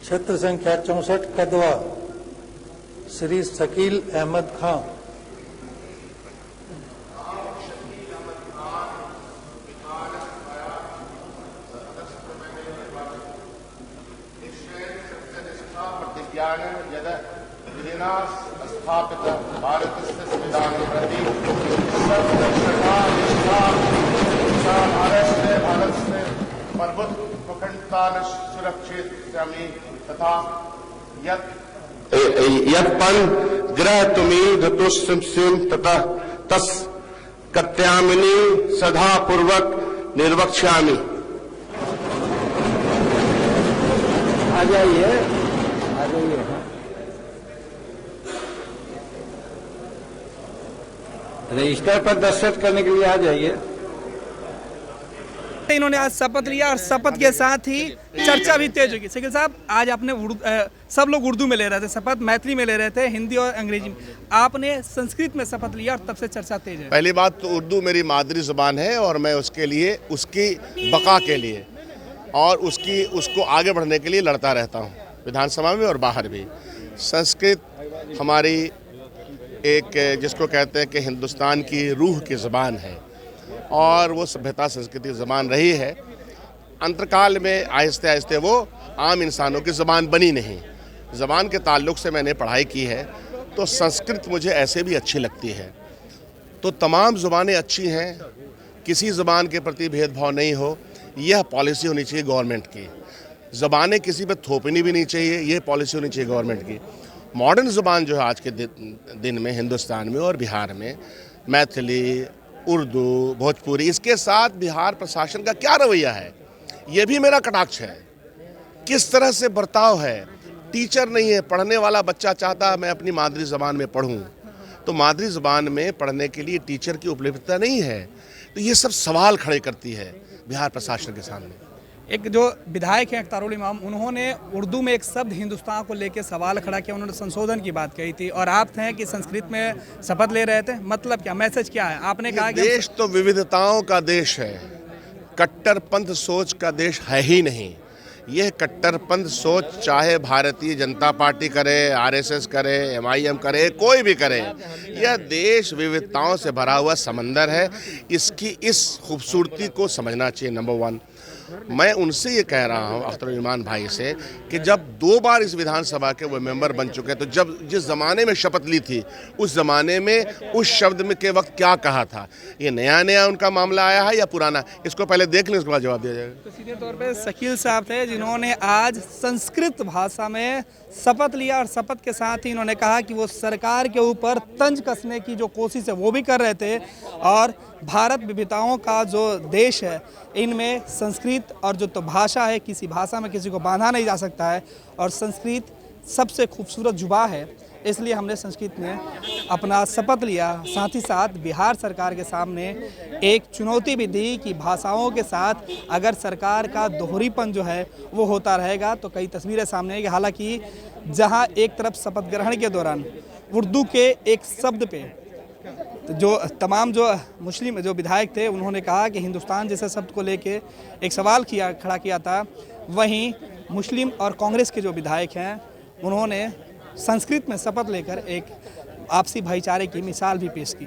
क्षेत्र संख्या 64 कदवा श्री शकील अहमद खां। स्थापित भारतस्य संविधानं प्रति भारतस्य प्रभुत्व सुरक्षिष्यामि तथा यत्पन ग्रह तुमी धतुष्यं तथा तस् कत्यामिनी सदा पूर्वक निर्वक्ष्यामि। आ जाइए। रजिस्टर पर दस्तखत करने के लिए आ जाइए। इन्होंने आज शपथ लिया और शपथ के साथ ही चर्चा भी तेज होगी। शकील साहब, आज आपने सब लोग उर्दू में ले रहे थे शपथ, मैथिली में ले रहे थे, हिंदी और अंग्रेजी में, आपने संस्कृत में शपथ लिया और तब से चर्चा तेज है। पहली बात तो उर्दू मेरी मादरी जुबान है और मैं उसके लिए, उसकी बका के लिए और उसको आगे बढ़ने के लिए लड़ता रहता हूँ, विधानसभा में और बाहर भी। संस्कृत हमारी एक, जिसको कहते हैं कि हिंदुस्तान की रूह की ज़बान है और वो सभ्यता संस्कृति ज़बान रही है। अंतकाल में आहिस्ते आहिस्ते वो आम इंसानों की ज़बान बनी नहीं। ज़बान के ताल्लुक़ से मैंने पढ़ाई की है तो संस्कृत मुझे ऐसे भी अच्छी लगती है। तो तमाम ज़ुबानें अच्छी हैं, किसी ज़बान के प्रति भेदभाव नहीं हो, यह पॉलिसी होनी चाहिए गवर्नमेंट की। ज़बानें किसी पर थोपनी भी नहीं चाहिए, ये पॉलिसी होनी चाहिए गवर्नमेंट की। मॉडर्न ज़ुबान जो है आज के दिन में हिंदुस्तान में और बिहार में मैथिली, उर्दू, भोजपुरी, इसके साथ बिहार प्रशासन का क्या रवैया है, ये भी मेरा कटाक्ष है। किस तरह से बर्ताव है, टीचर नहीं है, पढ़ने वाला बच्चा चाहता है मैं अपनी मादरी ज़बान में पढ़ूं, तो मादरी ज़बान में पढ़ने के लिए टीचर की उपलब्धता नहीं है। तो ये सब सवाल खड़े करती है बिहार प्रशासन के सामने। एक जो विधायक हैं अख्तारुल इमाम, उन्होंने उर्दू में एक शब्द हिंदुस्तान को लेकर सवाल खड़ा किया, उन्होंने संशोधन की बात कही थी और आप थे कि संस्कृत में शपथ ले रहे थे, मतलब क्या, मैसेज क्या है? आपने कहा कि देश तो विविधताओं का देश है, कट्टरपंथ सोच का देश है ही नहीं। यह कट्टरपंथ सोच चाहे भारतीय जनता पार्टी करे, आरएसएस करे, एमआईएम करे, कोई भी करे, यह देश विविधताओं से भरा हुआ समंदर है। इसकी इस खूबसूरती को समझना चाहिए। नंबर वन, मैं उनसे ये कह रहा हूँ अख्तर इमान भाई से कि जब 2 बार इस विधानसभा के वो मेंबर बन चुके हैं, तो जब जिस ज़माने में शपथ ली थी उस ज़माने में उस शब्द में के वक्त क्या कहा था, ये नया उनका मामला आया है या पुराना, इसको पहले देख लें, उसके बाद जवाब दिया जाएगा। तो सीधे तौर पे शकील साहब थे जिन्होंने आज संस्कृत भाषा में शपथ लिया और शपथ के साथ ही इन्होंने कहा कि वो सरकार के ऊपर तंज कसने की जो कोशिश है वो भी कर रहे थे और भारत विविधताओं का जो देश है, इनमें संस्कृत और जो तो भाषा है, किसी भाषा में किसी को बांधा नहीं जा सकता है और संस्कृत सबसे खूबसूरत जुबान है, इसलिए हमने संस्कृत में अपना शपथ लिया। साथ ही साथ बिहार सरकार के सामने एक चुनौती भी दी कि भाषाओं के साथ अगर सरकार का दोहरीपन जो है वो होता रहेगा तो कई तस्वीरें सामने आएगी। हालांकि जहां एक तरफ शपथ ग्रहण के दौरान उर्दू के एक शब्द पे जो तमाम जो मुस्लिम जो विधायक थे उन्होंने कहा कि हिंदुस्तान जैसे शब्द को लेके एक सवाल खड़ा किया था, वहीं मुस्लिम और कांग्रेस के जो विधायक हैं उन्होंने संस्कृत में शपथ लेकर एक आपसी भाईचारे की मिसाल भी पेश की।